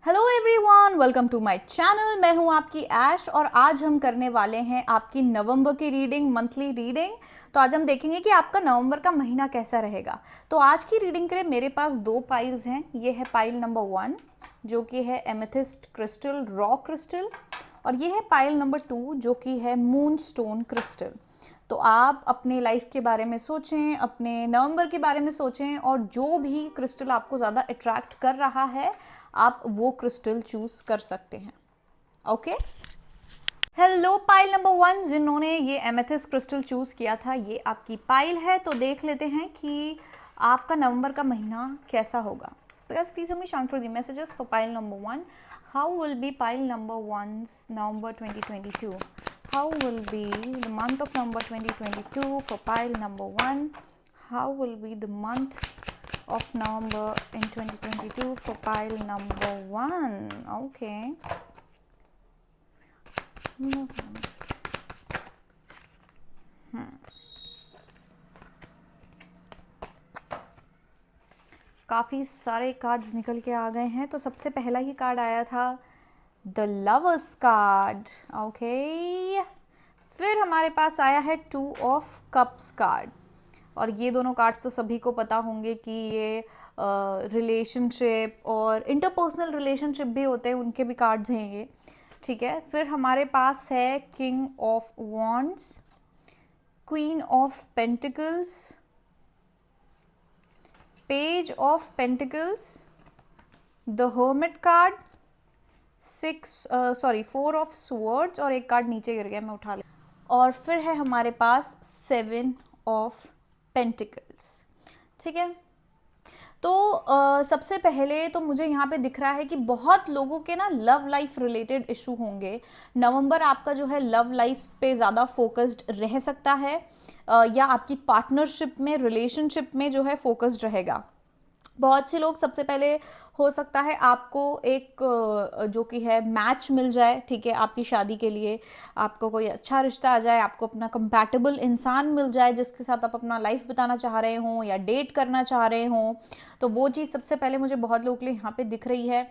Hello everyone, welcome to my channel. मैं हूं आपकी ऐश और आज हम करने वाले हैं आपकी नवंबर की रीडिंग, मंथली रीडिंग। तो आज हम देखेंगे कि आपका नवंबर का महीना कैसा रहेगा। तो आज की रीडिंग के लिए मेरे पास दो पाइल्स हैं। ये है पाइल नंबर 1 जो कि है एमेथिस्ट क्रिस्टल, रॉ क्रिस्टल, और ये है पाइल नंबर 2 जो कि है मून स्टोन क्रिस्टल। तो आप अपने लाइफ के बारे में सोचें, अपने नवंबर के बारे में सोचें और जो भी क्रिस्टल आपको ज़्यादा अट्रैक्ट कर रहा है आप वो क्रिस्टल चूज कर सकते हैं। ओके, हेलो पाइल नंबर 1 जिन्होंने ये एमेथिस्ट क्रिस्टल चूज किया था, ये आपकी पाइल है। तो देख लेते हैं कि आपका नवंबर का महीना कैसा होगा। प्लीज हमें शांत for the messages for pile number 1। How will be pile number 1 November 2022? How will be the month of November 2022 for pile number 1? How will be the month of November in 2022 for pile number 1? Okay. काफ़ी सारे cards निकल के आ गए हैं। तो सबसे पहला ही card आया था द लवर्स कार्ड। ओके, फिर हमारे पास आया है 2 ऑफ कप्स कार्ड। और ये दोनों कार्ड्स तो सभी को पता होंगे कि ये रिलेशनशिप और इंटरपर्सनल रिलेशनशिप भी होते हैं, उनके भी कार्ड्स हैं ये। ठीक है, फिर हमारे पास है king of wands, queen of pentacles, page of pentacles, the hermit card, 4 of swords, और एक कार्ड नीचे गिर गया, मैं उठा ले। और फिर है हमारे पास 7 ऑफ पेंटिकल्स। ठीक है, तो सबसे पहले तो मुझे यहाँ पे दिख रहा है कि बहुत लोगों के ना लव लाइफ रिलेटेड इशू होंगे। नवंबर आपका जो है लव लाइफ पे ज़्यादा फोकस्ड रह सकता है, या आपकी पार्टनरशिप में, रिलेशनशिप में जो है फोकस्ड रहेगा। बहुत से लोग, सबसे पहले हो सकता है आपको एक जो कि है मैच मिल जाए। ठीक है, आपकी शादी के लिए आपको कोई अच्छा रिश्ता आ जाए, आपको अपना कंपैटिबल इंसान मिल जाए जिसके साथ आप अपना लाइफ बिताना चाह रहे हों या डेट करना चाह रहे हों। तो वो चीज़ सबसे पहले मुझे बहुत लोगों के लिए यहाँ पे दिख रही है।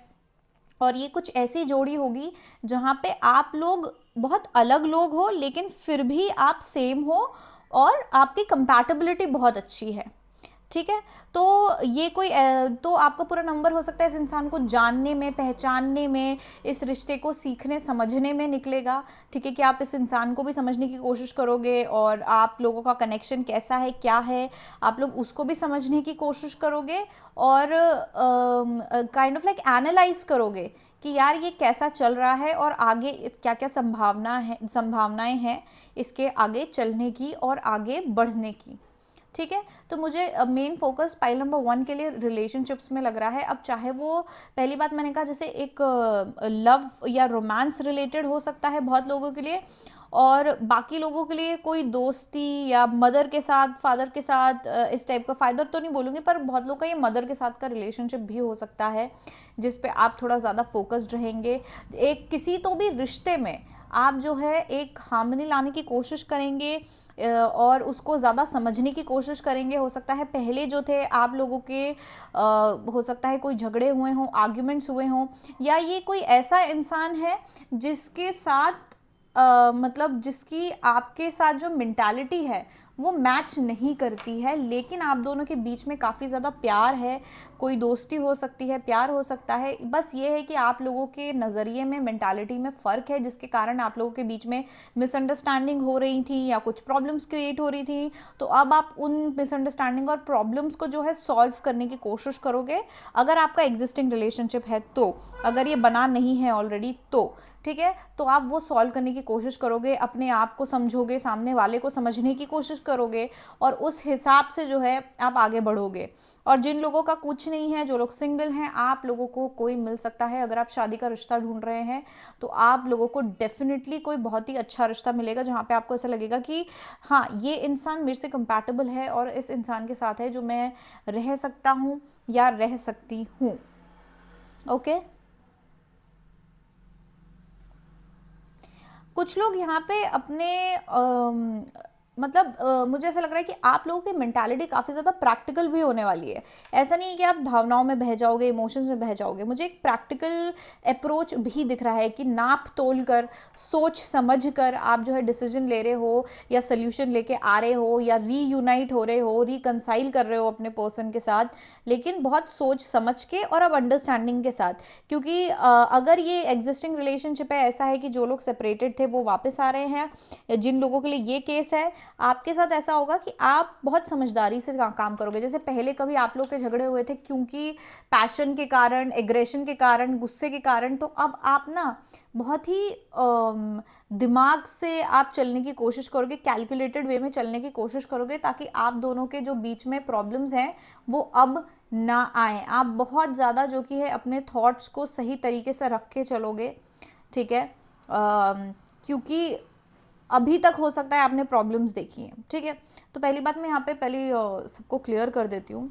और ये कुछ ऐसी जोड़ी होगी जहाँ पे आप लोग बहुत अलग लोग हो लेकिन फिर भी आप सेम हो और आपकी कंपैटिबिलिटी बहुत अच्छी है। ठीक है, तो ये कोई तो आपका पूरा नंबर हो सकता है इस इंसान को जानने में, पहचानने में, इस रिश्ते को सीखने समझने में निकलेगा। ठीक है, कि आप इस इंसान को भी समझने की कोशिश करोगे और आप लोगों का कनेक्शन कैसा है, क्या है, आप लोग उसको भी समझने की कोशिश करोगे और काइंड ऑफ लाइक एनालाइज करोगे कि यार ये कैसा चल रहा है और आगे क्या क्या संभावनाएं हैं इसके आगे चलने की और आगे बढ़ने की। ठीक है, तो मुझे मेन फोकस पाइल नंबर 1 के लिए रिलेशनशिप्स में लग रहा है। अब चाहे वो, पहली बात मैंने कहा, जैसे एक लव या रोमांस रिलेटेड हो सकता है बहुत लोगों के लिए, और बाकी लोगों के लिए कोई दोस्ती या मदर के साथ, फादर के साथ, इस टाइप का। फादर तो नहीं बोलूँगी, पर बहुत लोग का ये मदर के साथ का रिलेशनशिप भी हो सकता है जिस पे आप थोड़ा ज़्यादा फोकस्ड रहेंगे। एक किसी तो भी रिश्ते में आप जो है एक हार्मनी लाने की कोशिश करेंगे और उसको ज़्यादा समझने की कोशिश करेंगे। हो सकता है पहले जो थे आप लोगों के हो सकता है कोई झगड़े हुए हों, आर्ग्यूमेंट्स हुए हों, या ये कोई ऐसा इंसान है जिसके साथ मतलब जिसकी आपके साथ जो मेंटालिटी है वो मैच नहीं करती है, लेकिन आप दोनों के बीच में काफ़ी ज़्यादा प्यार है। कोई दोस्ती हो सकती है, प्यार हो सकता है, बस ये है कि आप लोगों के नज़रिए में, मेंटालिटी में फ़र्क है जिसके कारण आप लोगों के बीच में मिसअंडरस्टैंडिंग हो रही थी या कुछ प्रॉब्लम्स क्रिएट हो रही थी। तो अब आप उन मिसअंडरस्टैंडिंग और प्रॉब्लम्स को जो है सॉल्व करने की कोशिश करोगे, अगर आपका एग्जिस्टिंग रिलेशनशिप है तो। अगर ये बना नहीं है ऑलरेडी तो ठीक है, तो आप वो सॉल्व करने की कोशिश करोगे, अपने आप को समझोगे, सामने वाले को समझने की कोशिश करोगे और उस हिसाब से जो है आप आगे बढ़ोगे। और जिन लोगों का कुछ नहीं है, जो लोग सिंगल हैं, आप लोगों को कोई मिल सकता है। अगर आप शादी का रिश्ता ढूंढ रहे हैं तो आप लोगों को डेफिनेटली कोई बहुत ही अच्छा रिश्ता मिलेगा जहाँ पे आपको ऐसा लगेगा कि हाँ, ये इंसान मेरे से कंपैटिबल है और इस इंसान के साथ है जो मैं रह सकता हूँ या रह सकती हूँ। ओके, कुछ लोग यहाँ पे अपने मतलब मुझे ऐसा लग रहा है कि आप लोगों की मेंटालिटी काफ़ी ज़्यादा प्रैक्टिकल भी होने वाली है। ऐसा नहीं है कि आप भावनाओं में बह जाओगे, इमोशंस में बह जाओगे। मुझे एक प्रैक्टिकल अप्रोच भी दिख रहा है कि नाप तोल कर, सोच समझ कर आप जो है डिसीजन ले रहे हो या सोल्यूशन लेके आ रहे हो या रीयूनाइट हो रहे हो, रिकंसाइल कर रहे हो अपने पर्सन के साथ, लेकिन बहुत सोच समझ के और अब अंडरस्टैंडिंग के साथ। क्योंकि अगर ये एग्जिस्टिंग रिलेशनशिप है, ऐसा है कि जो लोग सेपरेटेड थे वो वापस आ रहे हैं, जिन लोगों के लिए ये केस है, आपके साथ ऐसा होगा कि आप बहुत समझदारी से काम करोगे। जैसे पहले कभी आप लोग के झगड़े हुए थे क्योंकि पैशन के कारण, एग्रेशन के कारण, गुस्से के कारण, तो अब आप ना बहुत ही दिमाग से आप चलने की कोशिश करोगे, कैलकुलेटेड वे में चलने की कोशिश करोगे, ताकि आप दोनों के जो बीच में प्रॉब्लम्स हैं वो अब ना आए। आप बहुत ज़्यादा जो कि है अपने थॉट्स को सही तरीके से रख के चलोगे, ठीक है, क्योंकि अभी तक हो सकता है आपने प्रॉब्लम्स देखी हैं, ठीक है। तो पहली बात मैं यहाँ पे पहले सबको क्लियर कर देती हूँ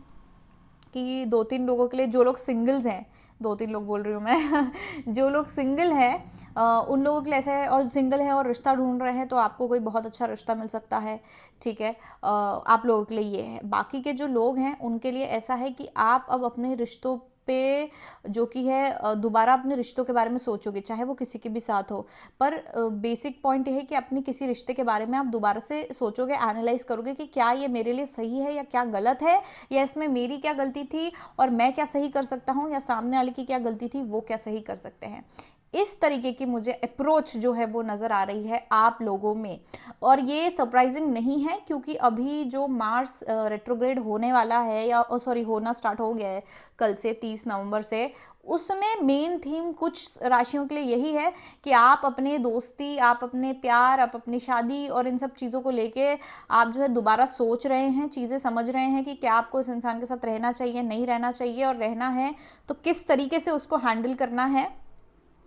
कि 2-3 लोगों के लिए, जो लोग सिंगल्स हैं, 2-3 लोग बोल रही हूँ मैं जो लोग सिंगल हैं उन लोगों के लिए ऐसा है, और सिंगल हैं और रिश्ता ढूंढ रहे हैं तो आपको कोई बहुत अच्छा रिश्ता मिल सकता है, ठीक है। आप लोगों के लिए ये है। बाकी के जो लोग हैं उनके लिए ऐसा है कि आप अब अपने रिश्तों पे जो कि है दोबारा अपने रिश्तों के बारे में सोचोगे, चाहे वो किसी के भी साथ हो। पर बेसिक पॉइंट ये है कि अपने किसी रिश्ते के बारे में आप दोबारा से सोचोगे, एनालाइज करोगे कि क्या ये मेरे लिए सही है या क्या गलत है, या इसमें मेरी क्या गलती थी और मैं क्या सही कर सकता हूँ, या सामने वाले की क्या गलती थी वो क्या सही कर सकते हैं। इस तरीके की मुझे अप्रोच जो है वो नज़र आ रही है आप लोगों में। और ये सरप्राइजिंग नहीं है, क्योंकि अभी जो मार्स रेट्रोग्रेड होने वाला है, या सॉरी होना स्टार्ट हो गया है कल से 30 नवंबर से, उसमें मेन थीम कुछ राशियों के लिए यही है कि आप अपने दोस्ती, आप अपने प्यार, आप अपनी शादी और इन सब चीज़ों को लेके आप जो है दोबारा सोच रहे हैं, चीज़ें समझ रहे हैं कि क्या आपको इस इंसान के साथ रहना चाहिए, नहीं रहना चाहिए, और रहना है तो किस तरीके से उसको हैंडल करना है।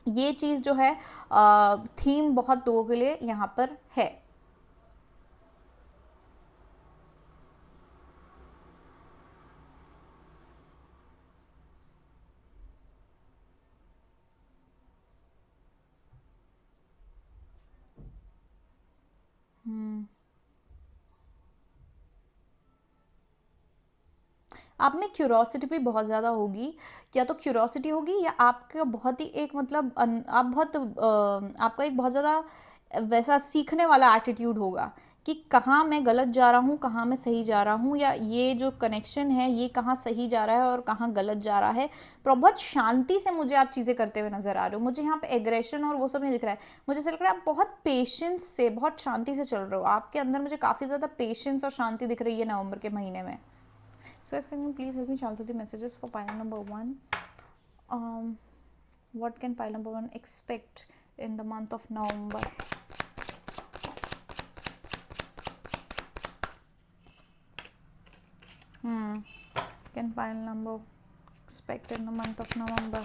ये चीज़ जो है थीम बहुत लोगों के लिए यहाँ पर है। आप में क्यूरोसिटी भी बहुत ज़्यादा होगी, या तो क्यूरोसिटी होगी या आपका बहुत ही एक मतलब आप बहुत आपका एक बहुत ज़्यादा वैसा सीखने वाला एटीट्यूड होगा कि कहाँ मैं गलत जा रहा हूँ, कहाँ मैं सही जा रहा हूँ, या ये जो कनेक्शन है ये कहाँ सही जा रहा है और कहाँ गलत जा रहा है। पर बहुत शांति से मुझे आप चीज़ें करते हुए नज़र आ रहे हो। मुझे यहाँ पे एग्रेशन और वो सब नहीं दिख रहा है, मुझे ऐसा लग रहा है आप बहुत पेशेंस से, बहुत शांति से चल रहे हो। आपके अंदर मुझे काफ़ी ज़्यादा पेशेंस और शांति दिख रही है नवंबर के महीने में। So guys, can you please help me channel through the messages for pile number 1? What can pile number 1 expect in the month of November? Can pile number expect in the month of November?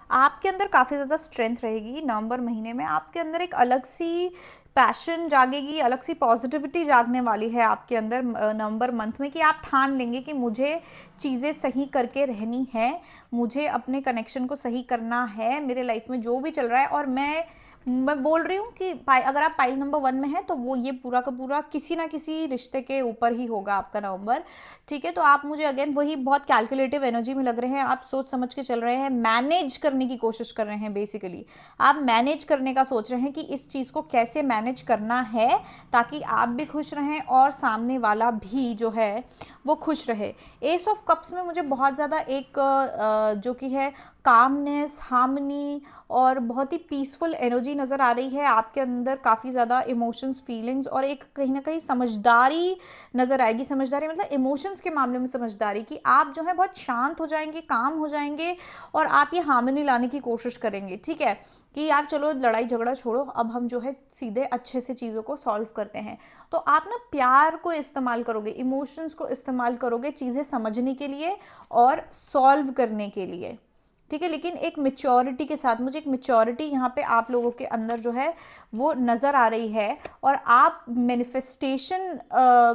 आपके अंदर काफ़ी ज़्यादा strength रहेगी नवंबर महीने में। आपके अंदर एक अलग सी पैशन जागेगी, अलग सी पॉजिटिविटी जागने वाली है आपके अंदर नवंबर मंथ में, कि आप ठान लेंगे कि मुझे चीज़ें सही करके रहनी है, मुझे अपने कनेक्शन को सही करना है, मेरे लाइफ में जो भी चल रहा है। और मैं बोल रही हूँ कि अगर आप पाइल नंबर 1 में हैं तो वो ये पूरा का पूरा किसी ना किसी रिश्ते के ऊपर ही होगा आपका नवंबर, ठीक है। तो आप मुझे अगेन वही बहुत कैलकुलेटिव एनर्जी में लग रहे हैं, आप सोच समझ के चल रहे हैं, मैनेज करने की कोशिश कर रहे हैं। बेसिकली आप मैनेज करने का सोच रहे हैं कि इस चीज़ को कैसे मैनेज करना है ताकि आप भी खुश रहें और सामने वाला भी जो है वो खुश रहे। एस ऑफ कप्स में मुझे बहुत ज़्यादा एक जो कि है कामनेस, हार्मनी और बहुत ही पीसफुल एनर्जी नज़र आ रही है आपके अंदर। काफ़ी ज़्यादा इमोशंस, फीलिंग्स और एक कहीं ना कहीं समझदारी नज़र आएगी। समझदारी मतलब इमोशंस के मामले में समझदारी, कि आप जो है बहुत शांत हो जाएंगे, काम हो जाएंगे और आप ये हार्मनी लाने की कोशिश करेंगे, ठीक है, कि यार चलो लड़ाई झगड़ा छोड़ो, अब हम जो है सीधे अच्छे से चीज़ों को सॉल्व करते हैं। तो आप ना प्यार को इस्तेमाल करोगे, इमोशंस को इस्तेमाल करोगे चीज़ें समझने के लिए और सॉल्व करने के लिए, ठीक है। लेकिन एक मैच्योरिटी के साथ, मुझे एक मैच्योरिटी यहाँ पे आप लोगों के अंदर जो है वो नज़र आ रही है। और आप मैनिफेस्टेशन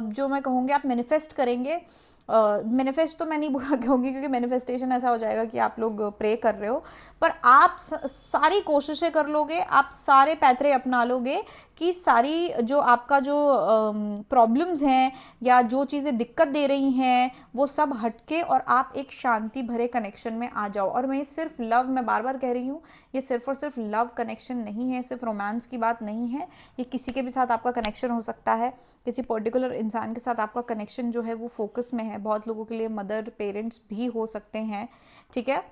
जो मैं कहूँगी आप मैनिफेस्ट करेंगे मैनिफेस्ट तो मैं नहीं कहूँगी क्योंकि मैनिफेस्टेशन ऐसा हो जाएगा कि आप लोग प्रे कर रहे हो, पर आप सारी कोशिशें कर लोगे, आप सारे पैतरे अपना लोगे कि सारी जो आपका जो प्रॉब्लम्स हैं या जो चीज़ें दिक्कत दे रही हैं वो सब हटके और आप एक शांति भरे कनेक्शन में आ जाओ। और मैं सिर्फ लव, मैं बार बार कह रही हूँ, ये सिर्फ और सिर्फ लव कनेक्शन नहीं है, सिर्फ रोमांस की बात नहीं है, ये किसी के भी साथ आपका कनेक्शन हो सकता है, किसी पर्टिकुलर इंसान के साथ आपका कनेक्शन जो है वो फोकस में है। बहुत लोगों के लिए मदर पेरेंट्स भी हो सकते हैं, ठीक है।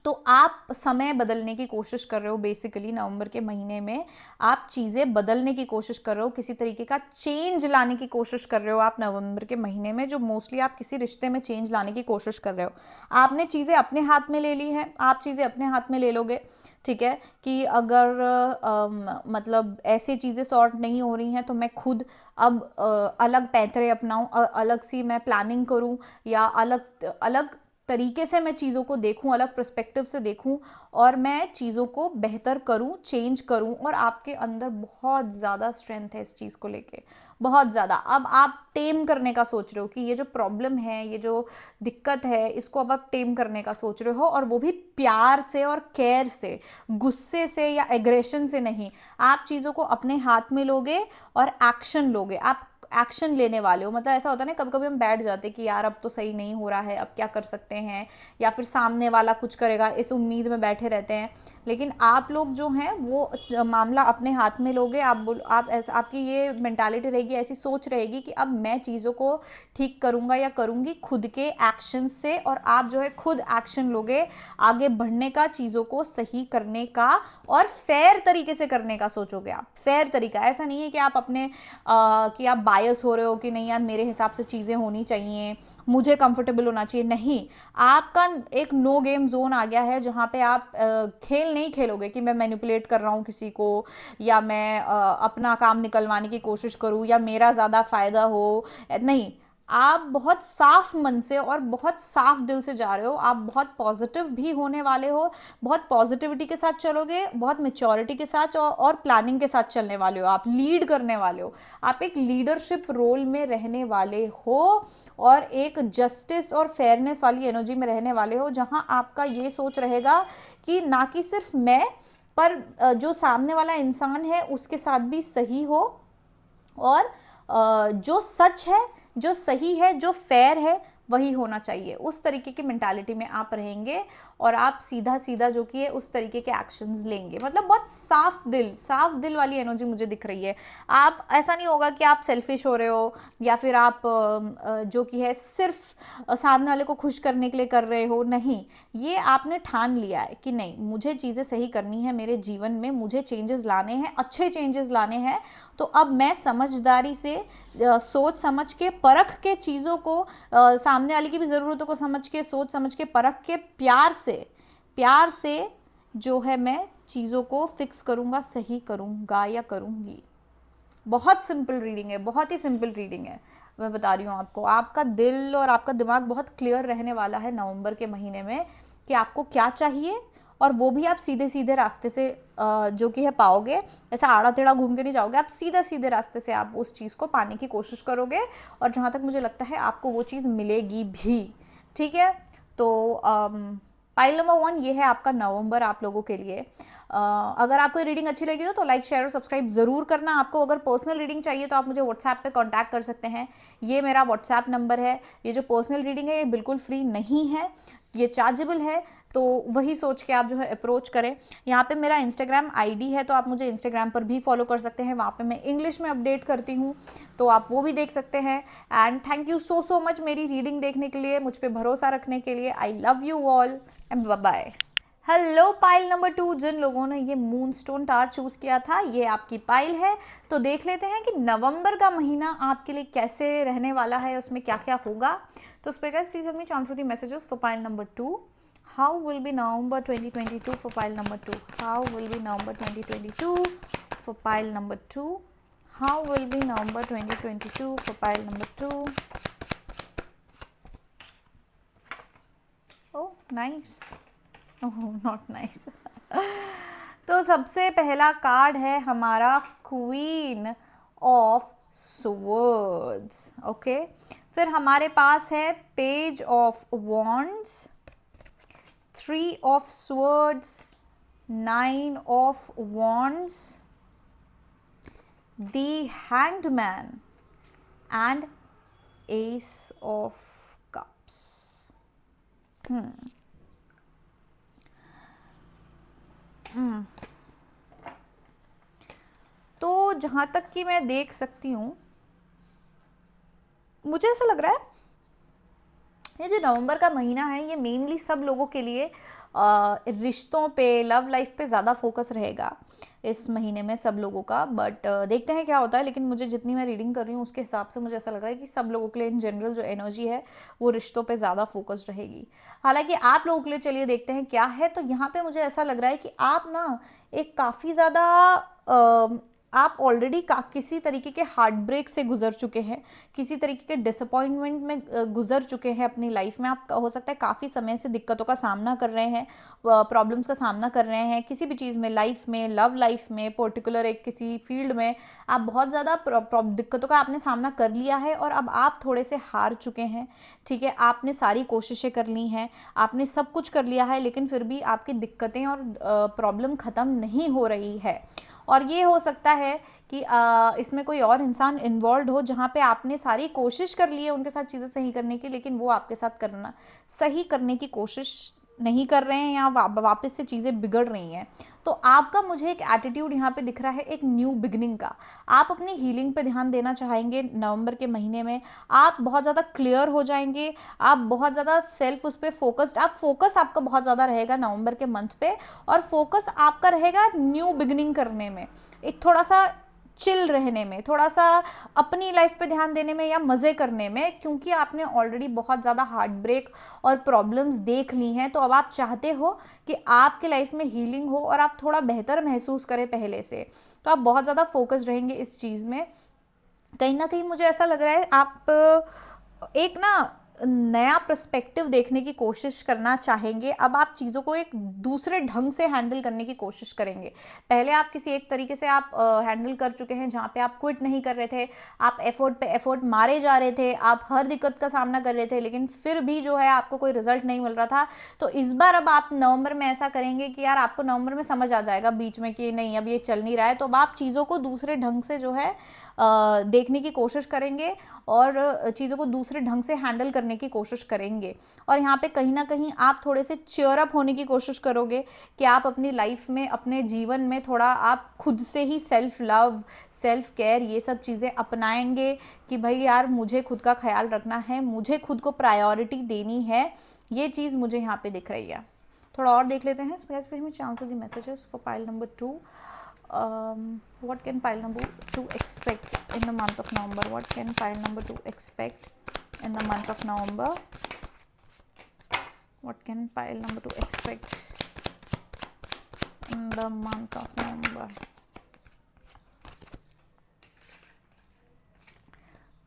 तो आप समय बदलने की कोशिश कर रहे हो, बेसिकली नवंबर के महीने में आप चीज़ें बदलने की कोशिश कर रहे हो, किसी तरीके का चेंज लाने की कोशिश कर रहे हो आप नवंबर के महीने में, जो मोस्टली आप किसी रिश्ते में चेंज लाने की कोशिश कर रहे हो। आपने चीज़ें अपने हाथ में ले ली हैं, आप चीज़ें अपने हाथ में ले लोगे, ठीक है, कि अगर मतलब ऐसी चीज़ें सॉर्ट नहीं हो रही हैं तो मैं खुद अब अलग पैंतरे अपनाऊं, अलग सी मैं प्लानिंग करूं, या अलग अलग तरीके से मैं चीज़ों को देखूं, अलग पर्सपेक्टिव से देखूं और मैं चीज़ों को बेहतर करूं, चेंज करूं। और आपके अंदर बहुत ज़्यादा स्ट्रेंथ है इस चीज़ को लेके, बहुत ज़्यादा। अब आप टेम करने का सोच रहे हो कि ये जो प्रॉब्लम है, ये जो दिक्कत है, इसको अब आप टेम करने का सोच रहे हो, और वो भी प्यार से और केयर से, गुस्से से या एग्रेशन से नहीं। आप चीज़ों को अपने हाथ में लोगे और एक्शन लोगे, आप एक्शन लेने वाले हो। मतलब ऐसा होता है ना, कभी कभी हम बैठ जाते कि यार अब तो सही नहीं हो रहा है, अब क्या कर सकते हैं, या फिर सामने वाला कुछ करेगा इस उम्मीद में बैठे रहते हैं। लेकिन आप लोग जो हैं वो मामला अपने हाथ में लोगे, आप ऐसा, आपकी ये मेंटालिटी रहेगी, ऐसी सोच रहेगी कि अब मैं चीज़ों को ठीक करूँगा या करूँगी खुद के एक्शन से, और आप जो है खुद एक्शन लोगे आगे बढ़ने का, चीज़ों को सही करने का, और फेयर तरीके से करने का सोचोगे आप। फेयर तरीका, ऐसा नहीं है कि आप अपने कि आप बायस हो रहे हो कि नहीं यार मेरे हिसाब से चीज़ें होनी चाहिए, मुझे कंफर्टेबल होना चाहिए। नहीं, आपका एक नो गेम जोन आ गया है जहाँ पे आप खेल नहीं खेलोगे कि मैं मैनिपुलेट कर रहा हूँ किसी को, या मैं अपना काम निकलवाने की कोशिश करूँ, या मेरा ज़्यादा फ़ायदा हो। नहीं, आप बहुत साफ मन से और बहुत साफ दिल से जा रहे हो, आप बहुत पॉजिटिव भी होने वाले हो, बहुत पॉजिटिविटी के साथ चलोगे, बहुत मेच्योरिटी के साथ और प्लानिंग के साथ चलने वाले हो, आप लीड करने वाले हो, आप एक लीडरशिप रोल में रहने वाले हो, और एक जस्टिस और फेयरनेस वाली एनर्जी में रहने वाले हो, जहां आपका ये सोच रहेगा कि ना कि सिर्फ मैं, पर जो सामने वाला इंसान है उसके साथ भी सही हो, और जो सच है, जो सही है, जो फेयर है, वही होना चाहिए। उस तरीके की मेंटालिटी में आप रहेंगे, और आप सीधा सीधा जो कि है उस तरीके के एक्शंस लेंगे। मतलब बहुत साफ दिल वाली एनर्जी मुझे दिख रही है। आप, ऐसा नहीं होगा कि आप सेल्फिश हो रहे हो, या फिर आप जो कि है सिर्फ सामने वाले को खुश करने के लिए कर रहे हो। नहीं, ये आपने ठान लिया है कि नहीं, मुझे चीज़ें सही करनी है मेरे जीवन में, मुझे चेंजेस लाने हैं, अच्छे चेंजेस लाने हैं। तो अब मैं समझदारी से, सोच समझ के, परख के चीज़ों को, सामने वाले की भी ज़रूरतों को समझ के, सोच समझ के, परख के, प्यार से जो है मैं चीज़ों को फिक्स करूँगा, सही करूँगा या करूँगी। बहुत सिंपल रीडिंग है, बहुत ही सिंपल रीडिंग है। मैं बता रही हूँ आपको, आपका दिल और आपका दिमाग बहुत क्लियर रहने वाला है नवंबर के महीने में कि आपको क्या चाहिए, और वो भी आप सीधे सीधे रास्ते से जो कि है पाओगे। ऐसा आड़ा टेढ़ा घूम के नहीं जाओगे, आप सीधे सीधे रास्ते से आप उस चीज़ को पाने की कोशिश करोगे, और जहाँ तक मुझे लगता है आपको वो चीज़ मिलेगी भी, ठीक है। तो पाइल नंबर 1 ये है आपका नवंबर आप लोगों के लिए। अगर आपको रीडिंग अच्छी लगी हो तो लाइक, शेयर और सब्सक्राइब ज़रूर करना। आपको अगर पर्सनल रीडिंग चाहिए तो आप मुझे व्हाट्सएप पे कांटेक्ट कर सकते हैं, ये मेरा व्हाट्सएप नंबर है। ये जो पर्सनल रीडिंग है ये बिल्कुल फ्री नहीं है, ये चार्जेबल है, तो वही सोच के आप जो है अप्रोच करें। यहाँ पे मेरा इंस्टाग्राम आईडी है, तो आप मुझे इंस्टाग्राम पर भी फॉलो कर सकते हैं, वहाँ पे मैं इंग्लिश में अपडेट करती हूँ, तो आप वो भी देख सकते हैं। And thank you so much मेरी रीडिंग देखने के लिए, मुझ पर भरोसा रखने के लिए। I love you all and bye bye. Hello pile number 2, जिन लोगों ने ये मूनस्टोन टार चूज़ किया था, ये आपकी पाइल है। तो देख लेते हैं कि नवंबर का महीना आपके लिए कैसे रहने वाला है, उसमें क्या क्या होगा। तो उस पर guys please help me answer the messages for pile number 2। How will be November 2022 for pile number 2? How will be November 2022 for pile number 2? How will be November 2022 for pile number 2? Oh nice, oh not nice. तो सबसे पहला card है हमारा queen of swords, okay. फिर हमारे पास है page of wands, 3 of swords, 9 of wands, the hanged man and S of cups. तो जहाँ तक कि मैं देख सकती हूँ, मुझे ऐसा लग रहा है ये जो नवंबर का महीना है ये मेनली सब लोगों के लिए रिश्तों पे, लव लाइफ पे ज़्यादा फोकस रहेगा इस महीने में सब लोगों का। बट देखते हैं क्या होता है। लेकिन मुझे जितनी मैं रीडिंग कर रही हूँ उसके हिसाब से मुझे ऐसा लग रहा है कि सब लोगों के लिए इन जनरल जो एनर्जी है वो रिश्तों पे ज़्यादा फोकस्ड रहेगी। हालांकि आप लोगों के लिए चलिए देखते हैं क्या है। तो यहाँ पे मुझे ऐसा लग रहा है कि आप ना एक काफ़ी ज़्यादा आप ऑलरेडी किसी तरीके के हार्ट ब्रेक से गुजर चुके हैं, किसी तरीके के डिसअपॉइंटमेंट में गुजर चुके हैं अपनी लाइफ में। आप हो सकता है काफ़ी समय से दिक्कतों का सामना कर रहे हैं, प्रॉब्लम्स का सामना कर रहे हैं किसी भी चीज़ में, लाइफ में, लव लाइफ में, पर्टिकुलर एक किसी फील्ड में आप बहुत ज़्यादा दिक्कतों का आपने सामना कर लिया है और अब आप थोड़े से हार चुके हैं। ठीक है, आपने सारी कोशिशें कर ली हैं, आपने सब कुछ कर लिया है, लेकिन फिर भी आपकी दिक्कतें और प्रॉब्लम ख़त्म नहीं हो रही है। और ये हो सकता है कि इसमें कोई और इंसान इन्वॉल्व हो जहाँ पे आपने सारी कोशिश कर ली है उनके साथ चीज़ें सही करने की, लेकिन वो आपके साथ सही करने की कोशिश नहीं कर रहे हैं या वापस से चीज़ें बिगड़ रही हैं। तो आपका मुझे एक एटीट्यूड यहाँ पे दिख रहा है, एक न्यू बिगनिंग का। आप अपनी हीलिंग पे ध्यान देना चाहेंगे नवंबर के महीने में। आप बहुत ज़्यादा क्लियर हो जाएंगे, आप बहुत ज़्यादा सेल्फ उस पर फोकस्ड, फोकस आपका बहुत ज़्यादा रहेगा नवंबर के मंथ पे। और फोकस आपका रहेगा न्यू बिगनिंग करने में, एक थोड़ा सा चिल रहने में, थोड़ा सा अपनी लाइफ पे ध्यान देने में या मज़े करने में, क्योंकि आपने ऑलरेडी बहुत ज़्यादा हार्ट ब्रेक और प्रॉब्लम्स देख ली हैं। तो अब आप चाहते हो कि आपके लाइफ में हीलिंग हो और आप थोड़ा बेहतर महसूस करें पहले से। तो आप बहुत ज़्यादा फोकस रहेंगे इस चीज़ में। कहीं ना कहीं मुझे ऐसा लग रहा है आप एक ना नया पर्सपेक्टिव देखने की कोशिश करना चाहेंगे। अब आप चीज़ों को एक दूसरे ढंग से हैंडल करने की कोशिश करेंगे। पहले आप किसी एक तरीके से आप हैंडल कर चुके हैं जहाँ पे आप क्विट नहीं कर रहे थे, आप एफर्ट पे एफर्ट मारे जा रहे थे, आप हर दिक्कत का सामना कर रहे थे, लेकिन फिर भी जो है आपको कोई रिजल्ट नहीं मिल रहा था। तो इस बार अब आप नवंबर में ऐसा करेंगे कि यार आपको नवंबर में समझ आ जाएगा बीच में कि नहीं अब ये चल नहीं रहा है। तो अब आप चीज़ों को दूसरे ढंग से जो है देखने की कोशिश करेंगे और चीज़ों को दूसरे ढंग से हैंडल करने की कोशिश करेंगे। और यहाँ पे कहीं ना कहीं आप थोड़े से चीयर अप होने की कोशिश करोगे कि आप अपनी लाइफ में, अपने जीवन में थोड़ा आप खुद से ही सेल्फ लव, सेल्फ केयर, ये सब चीज़ें अपनाएंगे कि भाई यार मुझे खुद का ख्याल रखना है, मुझे खुद को प्रायोरिटी देनी है। ये चीज़ मुझे यहाँ पे दिख रही है। थोड़ा और देख लेते हैं specifically chance of the messages for pile number 2. What can pile number 2 expect in the month of November? What can pile number 2 expect in the month of November? What can pile number 2 expect in the month of November?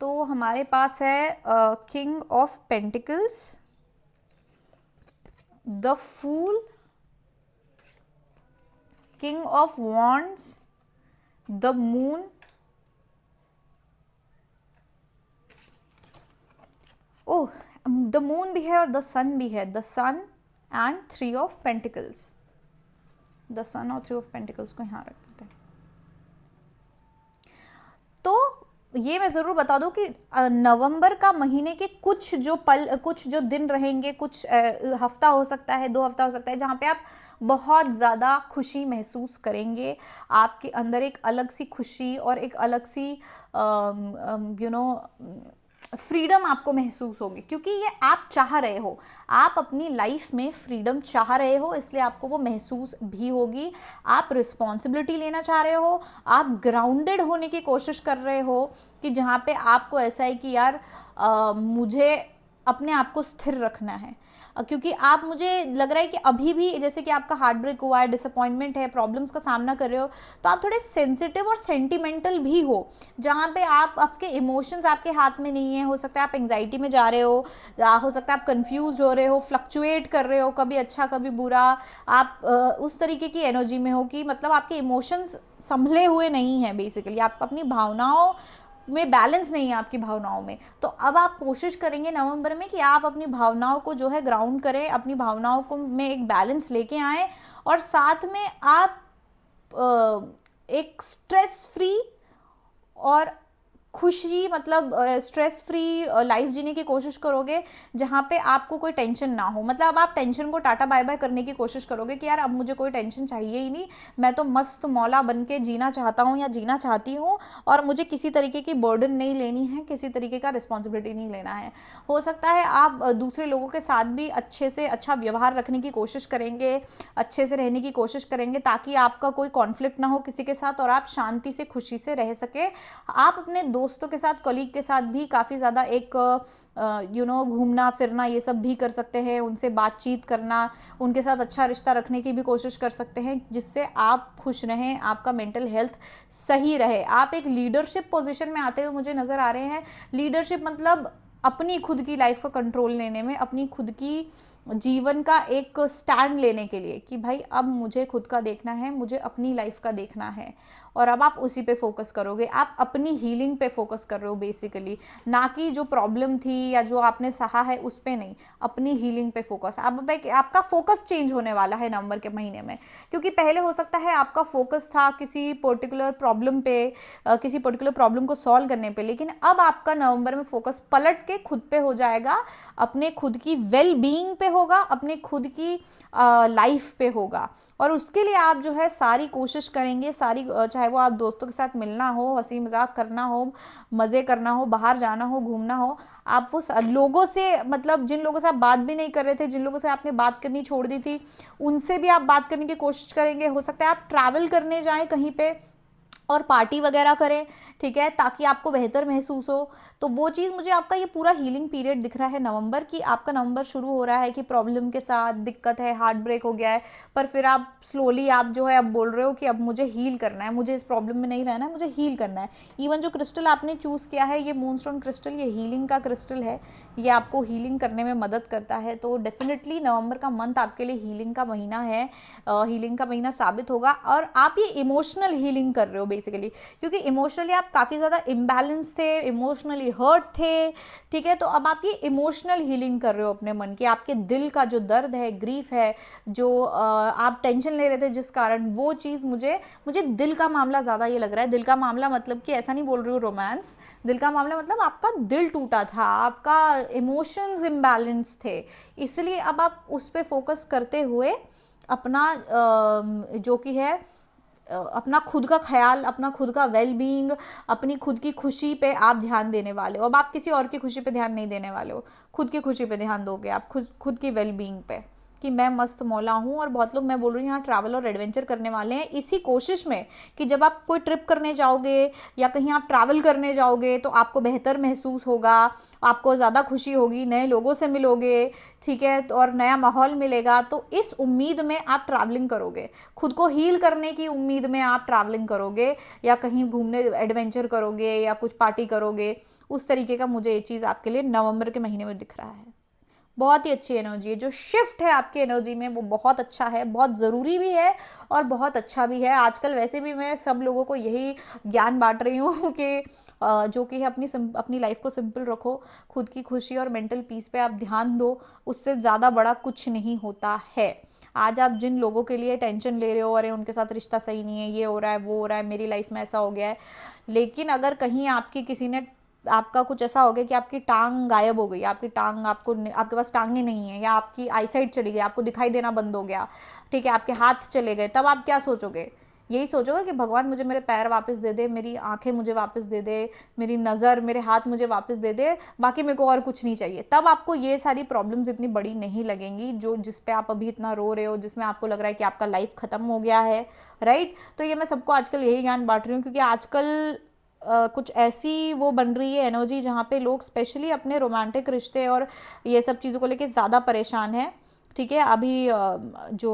तो हमारे पास है king of pentacles, the fool, King of Wands, the Moon, the Moon भी है और the Sun भी है, the Sun and 3 of Pentacles, the Sun और 3 of Pentacles को यहाँ रख देते हैं। तो ये मैं ज़रूर बता दूं कि नवंबर का महीने के कुछ जो दिन रहेंगे, कुछ हफ्ता हो सकता है, 2 हफ्ता हो सकता है, जहाँ पे आप बहुत ज़्यादा खुशी महसूस करेंगे। आपके अंदर एक अलग सी खुशी और एक अलग सी फ्रीडम आपको महसूस होगी, क्योंकि ये आप चाह रहे हो, आप अपनी लाइफ में फ्रीडम चाह रहे हो, इसलिए आपको वो महसूस भी होगी। आप रिस्पॉन्सिबिलिटी लेना चाह रहे हो, आप ग्राउंडेड होने की कोशिश कर रहे हो कि जहाँ पे आपको ऐसा है कि यार मुझे अपने आप को स्थिर रखना है, क्योंकि आप, मुझे लग रहा है कि अभी भी जैसे कि आपका हार्ट ब्रेक हुआ है, डिसअपॉइंटमेंट है, प्रॉब्लम्स का सामना कर रहे हो, तो आप थोड़े सेंसिटिव और सेंटिमेंटल भी हो, जहाँ पे आपके इमोशंस आपके हाथ में नहीं है। हो सकता है आप एंग्जाइटी में जा रहे हो सकता है आप कंफ्यूज हो रहे हो, फ्लक्चुएट कर रहे हो, कभी अच्छा कभी बुरा, आप उस तरीके की एनर्जी में हो कि मतलब आपके इमोशंस संभले हुए नहीं हैं। बेसिकली आप अपनी भावनाओं में बैलेंस नहीं है आपकी भावनाओं में। तो अब आप कोशिश करेंगे नवंबर में कि आप अपनी भावनाओं को जो है ग्राउंड करें, अपनी भावनाओं को में एक बैलेंस लेके आएँ, और साथ में आप एक स्ट्रेस फ्री और खुशी, मतलब स्ट्रेस फ्री लाइफ जीने की कोशिश करोगे, जहाँ पे आपको कोई टेंशन ना हो। मतलब अब आप टेंशन को टाटा बाय बाय करने की कोशिश करोगे कि यार अब मुझे कोई टेंशन चाहिए ही नहीं, मैं तो मस्त मौला बन के जीना चाहता हूँ या जीना चाहती हूँ, और मुझे किसी तरीके की बर्डन नहीं लेनी है, किसी तरीके का रिस्पॉन्सिबिलिटी नहीं लेना है। हो सकता है आप दूसरे लोगों के साथ भी अच्छे से अच्छा व्यवहार रखने की कोशिश करेंगे, अच्छे से रहने की कोशिश करेंगे, ताकि आपका कोई कॉन्फ्लिक्ट ना हो किसी के साथ और आप शांति से खुशी से रह सके। आप अपने दोस्तों के साथ, कलीग के साथ भी काफ़ी ज़्यादा एक घूमना फिरना ये सब भी कर सकते हैं, उनसे बातचीत करना, उनके साथ अच्छा रिश्ता रखने की भी कोशिश कर सकते हैं, जिससे आप खुश रहें, आपका मेंटल हेल्थ सही रहे। आप एक लीडरशिप पोजीशन में आते हुए मुझे नज़र आ रहे हैं। लीडरशिप मतलब अपनी खुद की लाइफ का कंट्रोल लेने में, अपनी खुद की जीवन का एक स्टैंड लेने के लिए कि भाई अब मुझे खुद का देखना है, मुझे अपनी लाइफ का देखना है, और अब आप उसी पे फोकस करोगे। आप अपनी हीलिंग पे फोकस कर रहे हो बेसिकली, ना कि जो प्रॉब्लम थी या जो आपने सहा है उस पे नहीं, अपनी हीलिंग पे फोकस। अब आपका फोकस चेंज होने वाला है नवंबर के महीने में, क्योंकि पहले हो सकता है आपका फोकस था किसी पर्टिकुलर प्रॉब्लम पे, किसी पर्टिकुलर प्रॉब्लम को सॉल्व करने पे, लेकिन अब आपका नवंबर में फोकस पलट के खुद पे हो जाएगा, अपने खुद की वेल बीइंग पे होगा, अपने खुद की लाइफ पे होगा। और उसके लिए आप जो है सारी कोशिश करेंगे, सारी, चाहे वो आप दोस्तों के साथ मिलना हो, हंसी मजाक करना हो, मज़े करना हो, बाहर जाना हो, घूमना हो, आप वो लोगों से, मतलब जिन लोगों से आप बात भी नहीं कर रहे थे, जिन लोगों से आपने बात करनी छोड़ दी थी, उनसे भी आप बात करने की कोशिश करेंगे। हो सकता है आप ट्रैवल करने जाएं कहीं पे और पार्टी वगैरह करें, ठीक है, ताकि आपको बेहतर महसूस हो। तो वो चीज़ मुझे आपका ये पूरा हीलिंग पीरियड दिख रहा है नवंबर, कि आपका नवंबर शुरू हो रहा है कि प्रॉब्लम के साथ दिक्कत है, हार्ट ब्रेक हो गया है, पर फिर आप स्लोली आप जो है अब बोल रहे हो कि अब मुझे हील करना है, मुझे इस प्रॉब्लम में नहीं रहना है, मुझे हील करना है। इवन जो क्रिस्टल आपने चूज़ किया है, ये मूनस्टोन क्रिस्टल, ये हीलिंग का क्रिस्टल है, ये आपको हीलिंग करने में मदद करता है। तो डेफिनेटली नवंबर का मंथ आपके लिए हीलिंग का महीना है, हीलिंग का महीना साबित होगा। और आप ये इमोशनल हीलिंग कर रहे हो बेसिकली, क्योंकि इमोशनली आप काफ़ी ज़्यादा इम्बैलेंस थे, इमोशनली हर्ट थे, ठीक है। तो अब आप ये इमोशनल हीलिंग कर रहे हो अपने मन की, आपके दिल का जो दर्द है, ग्रीफ है, जो आप टेंशन ले रहे थे जिस कारण, वो चीज़ मुझे दिल का मामला ज़्यादा ये लग रहा है। दिल का मामला मतलब कि ऐसा नहीं बोल रही हूँ रोमांस, दिल का मामला मतलब आपका दिल टूटा था, आपका इमोशंस इम्बैलेंस थे, इसलिए अब आप उस पर फोकस करते हुए अपना जो कि है अपना खुद का ख्याल, अपना खुद का वेल बीइंग, अपनी खुद की खुशी पे आप ध्यान देने वाले हो। अब आप किसी और की खुशी पे ध्यान नहीं देने वाले हो, खुद की खुशी पे ध्यान दोगे आप, खुद की वेल बीइंग पे, कि मैं मस्त मौला हूँ। और बहुत लोग, मैं बोल रही हूँ, यहाँ ट्रैवल और एडवेंचर करने वाले हैं इसी कोशिश में कि जब आप कोई ट्रिप करने जाओगे या कहीं आप ट्रैवल करने जाओगे तो आपको बेहतर महसूस होगा, आपको ज़्यादा खुशी होगी, नए लोगों से मिलोगे, ठीक है, और नया माहौल मिलेगा। तो इस उम्मीद में आप ट्रैवलिंग करोगे, खुद को हील करने की उम्मीद में आप ट्रैवलिंग करोगे, या कहीं घूमने एडवेंचर करोगे, या कुछ पार्टी करोगे। उस तरीके का मुझे ये चीज़ आपके लिए नवंबर के महीने में दिख रहा है। बहुत ही अच्छी एनर्जी है, जो शिफ्ट है आपकी एनर्जी में वो बहुत अच्छा है, बहुत ज़रूरी भी है और बहुत अच्छा भी है। आजकल वैसे भी मैं सब लोगों को यही ज्ञान बांट रही हूँ कि जो कि है अपनी लाइफ को सिंपल रखो, खुद की खुशी और मेंटल पीस पे आप ध्यान दो, उससे ज़्यादा बड़ा कुछ नहीं होता है। आज आप जिन लोगों के लिए टेंशन ले रहे हो, अरे उनके साथ रिश्ता सही नहीं है, ये हो रहा है, वो हो रहा है, मेरी लाइफ में ऐसा हो गया है, लेकिन अगर कहीं आपकी किसी ने, आपका कुछ ऐसा हो गया कि आपकी टांग गायब हो गई, आपकी टांग, आपके पास टांगें नहीं है, या आपकी आईसाइट चली गई, आपको दिखाई देना बंद हो गया, ठीक है, आपके हाथ चले गए, तब आप क्या सोचोगे? यही सोचोगे कि भगवान मुझे मेरे पैर वापस दे दे, मेरी आंखें मुझे वापस दे दे, मेरी नज़र, मेरे हाथ मुझे वापस दे दे, बाकी मेरे को और कुछ नहीं चाहिए। तब आपको ये सारी प्रॉब्लम्स इतनी बड़ी नहीं लगेंगी जिस पे आप अभी इतना रो रहे हो, जिसमें आपको लग रहा है कि आपका लाइफ ख़त्म हो गया है, राइट। तो ये मैं सबको आजकल यही ज्ञान बांट रही हूँ, क्योंकि आजकल कुछ ऐसी वो बन रही है एनर्जी जहाँ पे लोग स्पेशली अपने रोमांटिक रिश्ते और ये सब चीज़ों को लेके ज़्यादा परेशान है, ठीक है। अभी जो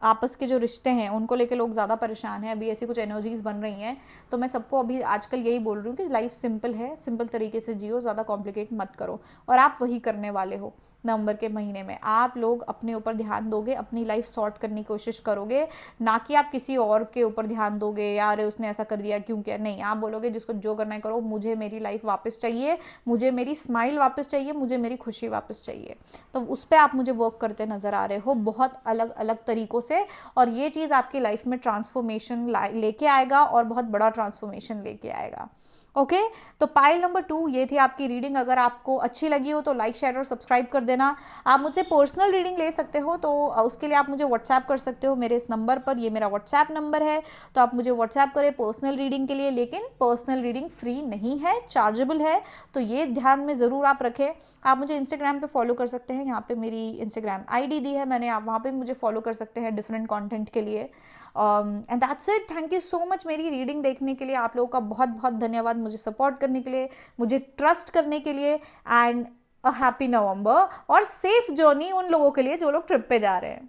आपस के जो रिश्ते हैं उनको लेके लोग ज़्यादा परेशान हैं, अभी ऐसी कुछ एनर्जीज़ बन रही हैं। तो मैं सबको अभी आजकल यही बोल रही हूँ कि लाइफ सिंपल है, सिंपल तरीके से जियो, ज़्यादा कॉम्प्लिकेट मत करो, और आप वही करने वाले हो। नवंबर के महीने में आप लोग अपने ऊपर ध्यान दोगे, अपनी लाइफ सॉर्ट करने की कोशिश करोगे, ना कि आप किसी और के ऊपर ध्यान दोगे, यार उसने ऐसा कर दिया क्यों, क्या नहीं, आप बोलोगे जिसको जो करना है करो, मुझे मेरी लाइफ वापस चाहिए, मुझे मेरी स्माइल वापस चाहिए, मुझे मेरी खुशी वापस चाहिए। तो उस पर आप मुझे वर्क करते नज़र आ रहे हो बहुत अलग अलग तरीक़ों से, और ये चीज़ आपकी लाइफ में ट्रांसफॉर्मेशन लेके आएगा और बहुत बड़ा ट्रांसफॉर्मेशन लेके आएगा। ओके तो पाइल नंबर 2 ये थी आपकी रीडिंग। अगर आपको अच्छी लगी हो तो लाइक शेयर और सब्सक्राइब कर देना। आप मुझसे पर्सनल रीडिंग ले सकते हो, तो उसके लिए आप मुझे व्हाट्सएप कर सकते हो मेरे इस नंबर पर, ये मेरा व्हाट्सएप नंबर है, तो आप मुझे व्हाट्सएप करें पर्सनल रीडिंग के लिए। लेकिन पर्सनल रीडिंग फ्री नहीं है, चार्जेबल है, तो ये ध्यान में ज़रूर आप रखें। आप मुझे इंस्टाग्राम पे फॉलो कर सकते हैं, यहाँ पे मेरी इंस्टाग्राम आईडी दी है मैंने, आप वहाँ पे मुझे फॉलो कर सकते हैं डिफरेंट कंटेंट के लिए। And that's it, thank you so much मेरी रीडिंग देखने के लिए। आप लोगों का बहुत बहुत धन्यवाद मुझे सपोर्ट करने के लिए, मुझे ट्रस्ट करने के लिए। एंड अ हैप्पी नवंबर और सेफ जर्नी उन लोगों के लिए जो लोग ट्रिप पे जा रहे हैं।